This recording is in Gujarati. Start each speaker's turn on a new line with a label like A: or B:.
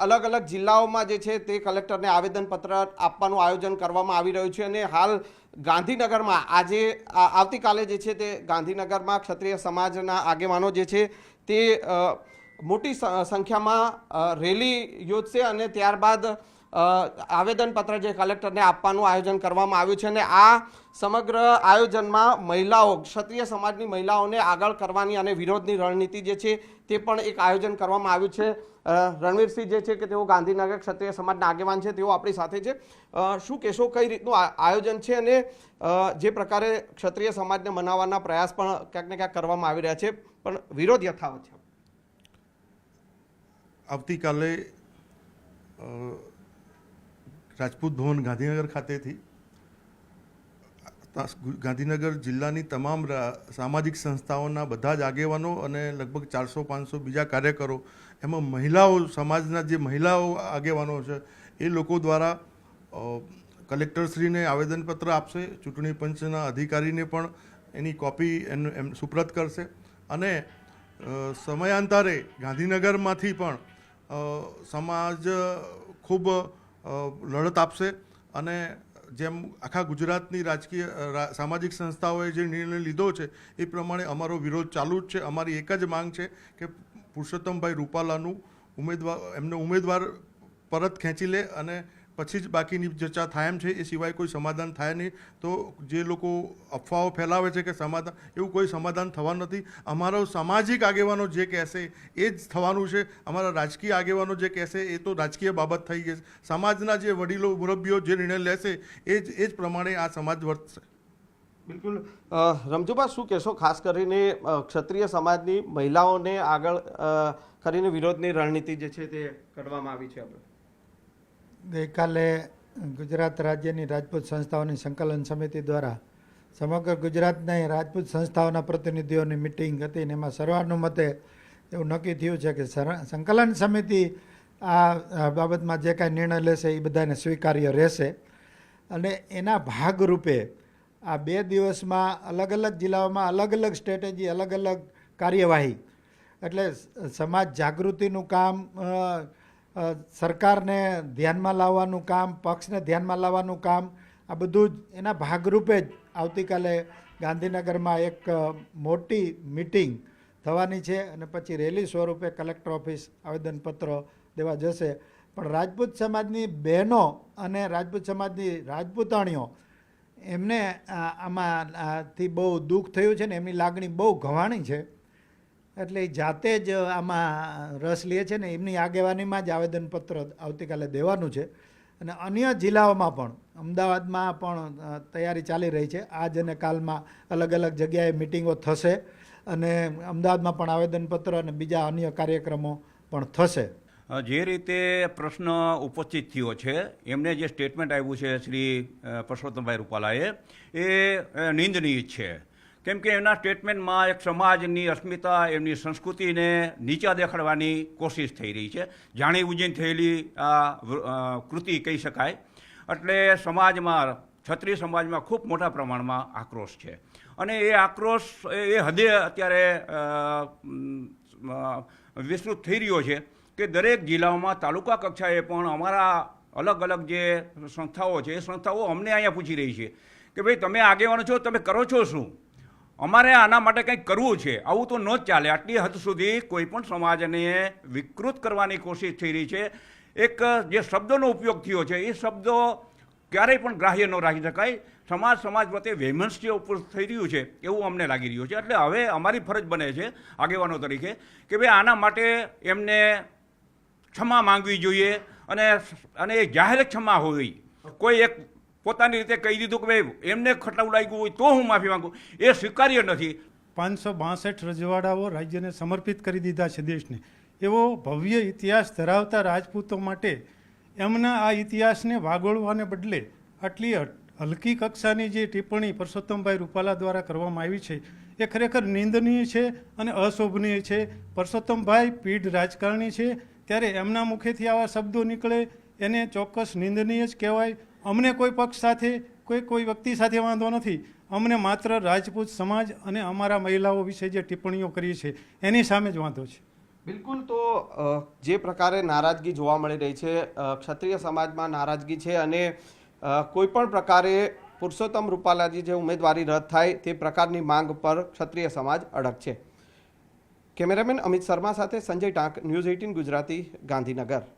A: અલગ અલગ જિલ્લાઓમાં જે છે તે કલેક્ટરને આવેદનપત્ર આપવાનું આયોજન કરવામાં આવી રહ્યું છે અને હાલ ગાંધીનગરમાં આજે આવતીકાલે જે છે તે ગાંધીનગરમાં ક્ષત્રિય સમાજના આગેવાનો જે છે તે મોટી સંખ્યામાં રેલી યોજશે અને ત્યારબાદ આવેદનપત્ર જે કલેક્ટરને આપવાનું આયોજન કરવામાં આવ્યું છે અને આ સમગ્ર આયોજનમાં મહિલાઓ ક્ષત્રિય સમાજની મહિલાઓને આગળ કરવાની અને વિરોધની રણનીતિ જે છે તે પણ એક આયોજન કરવામાં આવ્યું છે। રણવીરસિંહ જે છે કે તેઓ ગાંધીનગર ક્ષત્રિય સમાજના આગેવાન છે, તેઓ આપણી સાથે છે। શું કહેશો, કઈ રીતનું આયોજન છે અને જે પ્રકારે ક્ષત્રિય સમાજને મનાવવાના પ્રયાસ પણ ક્યાંક ને ક્યાંક કરવામાં આવી રહ્યા છે પણ વિરોધ યથાવત છે?
B: આવતીકાલે રાજપૂત ભવન ગાંધીનગર ખાતેથી ગાંધીનગર જિલ્લાની તમામ સામાજિક સંસ્થાઓના બધા જ આગેવાનો અને લગભગ 400-500 બીજા કાર્યકરો, એમાં મહિલાઓ સમાજના જે મહિલાઓ આગેવાનો છે એ લોકો દ્વારા કલેક્ટરશ્રીને આવેદનપત્ર આપશે, ચૂંટણી પંચના અધિકારીને પણ એની કોપી એમ સુપ્રત કરશે અને સમયાંતરે ગાંધીનગરમાંથી પણ સમાજ ખૂબ લડત આપશે અને જેમ આખા ગુજરાતની રાજકીય સામાજિક સંસ્થાઓએ જે નિર્ણય લીધો છે એ પ્રમાણે અમારો વિરોધ ચાલુ જ છે। અમારી એક જ માંગ છે કે પુરુષોત્તમભાઈ રૂપાલાનું ઉમેદવાર પરત ખેંચી લે અને પછી જ બાકીની ચર્ચા થાય એમ છે, એ સિવાય કોઈ સમાધાન થાય નહીં। તો જે લોકો અફવાઓ ફેલાવે છે કે સમાધાન, એવું કોઈ સમાધાન થવાનું નથી। અમારો સામાજિક આગેવાનો જે કહેશે એ જ થવાનું છે, અમારા રાજકીય આગેવાનો જે કહેશે એ તો રાજકીય બાબત થઈ ગઈ। સમાજના જે વડીલો મુરબ્બીઓ જે નિર્ણય લેશે એ જ પ્રમાણે આ સમાજ વર્તશે।
A: બિલકુલ। રમજુભા, શું કહેશો, ખાસ કરીને ક્ષત્રિય સમાજની મહિલાઓને આગળ કરીને વિરોધની રણનીતિ જે છે તે કરવામાં આવી છે?
C: ગઈકાલે ગુજરાત રાજ્યની રાજપૂત સંસ્થાઓની સંકલન સમિતિ દ્વારા સમગ્ર ગુજરાતના રાજપૂત સંસ્થાઓના પ્રતિનિધિઓની મિટિંગ હતી અને એમાં સર્વાનુમતે એવું નક્કી થયું છે કે સંકલન સમિતિ આ બાબતમાં જે કાંઈ નિર્ણય લેશે એ બધાને સ્વીકાર્ય રહેશે અને એના ભાગરૂપે આ 2 દિવસમાં અલગ અલગ જિલ્લાઓમાં અલગ અલગ સ્ટ્રેટેજી, અલગ અલગ કાર્યવાહી, એટલે સમાજ જાગૃતિનું કામ, સરકારને ધ્યાનમાં લાવવાનું કામ, પક્ષને ધ્યાનમાં લાવવાનું કામ, આ બધું જ એના ભાગરૂપે જ આવતીકાલે ગાંધીનગરમાં એક મોટી મિટિંગ થવાની છે અને પછી રેલી સ્વરૂપે કલેક્ટર ઓફિસ આવેદનપત્ર દેવા જશે। પણ રાજપૂત સમાજની બહેનો અને રાજપૂત સમાજની રાજપૂતાણીઓ એમને આમાંથી બહુ દુઃખ થયું છે ને એમની લાગણી બહુ ઘવાણી છે, એટલે એ જાતે જ આમાં રસ લે છે ને એમની આગેવાનીમાં જ આવેદનપત્ર આવતીકાલે દેવાનું છે। અને અન્ય જિલ્લાઓમાં પણ, અમદાવાદમાં પણ તૈયારી ચાલી રહી છે। આજ અને કાલમાં અલગ અલગ જગ્યાએ મિટિંગો થશે અને અમદાવાદમાં પણ આવેદનપત્ર અને બીજા અન્ય કાર્યક્રમો પણ થશે।
D: જે રીતે પ્રશ્ન ઉપસ્થિત થયો છે, એમને જે સ્ટેટમેન્ટ આવ્યું છે શ્રી પરસોત્તમભાઈ રૂપાલાએ, એ નિંદનીય છે। કેમ કે એના સ્ટેટમેન્ટમાં એક સમાજની અસ્મિતા, એમની સંસ્કૃતિને નીચા દેખાડવાની કોશિશ થઈ રહી છે, જાણી બૂજીને થયેલી આ કૃતિ કહી શકાય। એટલે સમાજમાં, ક્ષત્રિય સમાજમાં ખૂબ મોટા પ્રમાણમાં આક્રોશ છે અને એ આક્રોશ એ હદે અત્યારે વિસ્તૃત થઈ રહ્યો છે કે દરેક જિલ્લાઓમાં તાલુકા કક્ષાએ પણ અમારા અલગ અલગ જે સંસ્થાઓ છે એ સંસ્થાઓ અમને અહીંયા પૂછી રહી છે કે ભાઈ તમે આગેવાનો છો, તમે કરો છો શું? અમારે આના માટે કંઈક કરવું છે, આવું તો ન જ ચાલે। આટલી હદ સુધી કોઈ પણ સમાજને વિકૃત કરવાની કોશિશ થઈ રહી છે। એક જે શબ્દોનો ઉપયોગ થયો છે એ શબ્દો ક્યારેય પણ ગ્રાહ્ય ન રાખી શકાય। સમાજ પ્રત્યે વૈમનસ્ય ઉપર થઈ રહ્યું છે એવું અમને લાગી રહ્યું છે। એટલે હવે અમારી ફરજ બને છે આગેવાનો તરીકે કે ભાઈ આના માટે એમને ક્ષમા માંગવી જોઈએ અને જાહેર ક્ષમા હોવી। કોઈ એક પોતાની રીતે કહી દીધું કે ભાઈ એમને ખટાવું લાગ્યું હોય તો હું માફી માંગુ, એ સ્વીકાર્ય નથી।
E: 562 રજવાડાઓ રાજ્યને સમર્પિત કરી દીધા છે દેશને। એવો ભવ્ય ઇતિહાસ ધરાવતા રાજપૂતો માટે એમના આ ઇતિહાસને વાગોળવાને બદલે આટલી હલકી કક્ષાની જે ટિપ્પણી પરસોત્તમભાઈ રૂપાલા દ્વારા કરવામાં આવી છે એ ખરેખર નિંદનીય છે અને અશોભનીય છે। પરસોત્તમભાઈ પીઢ રાજકારણી છે, ત્યારે એમના મુખેથી આવા શબ્દો નીકળે એને ચોક્કસ નિંદનીય જ કહેવાય। અમને કોઈ પક્ષ સાથે, કોઈ વ્યક્તિ સાથે વાંધો નથી, અમને માત્ર રાજપૂત સમાજ અને અમારા મહિલાઓ વિશે જે ટિપ્પણીઓ કરી છે એની સામે જ વાંધો છે।
A: બિલકુલ. તો જે પ્રકારે નારાજગી જોવા મળી રહી છે, ક્ષત્રિય સમાજમાં નારાજગી છે અને કોઈ પણ પ્રકારે પુરુષોત્તમ રૂપાલાજી જે ઉમેદવારી રદ થાય તે પ્રકારની માંગ પર ક્ષત્રિય સમાજ અડગ છે. કેમેરામેન અમિત શર્મા સાથે સંજય ટાંક, ન્યૂઝ 18 ગુજરાતી, ગાંધીનગર.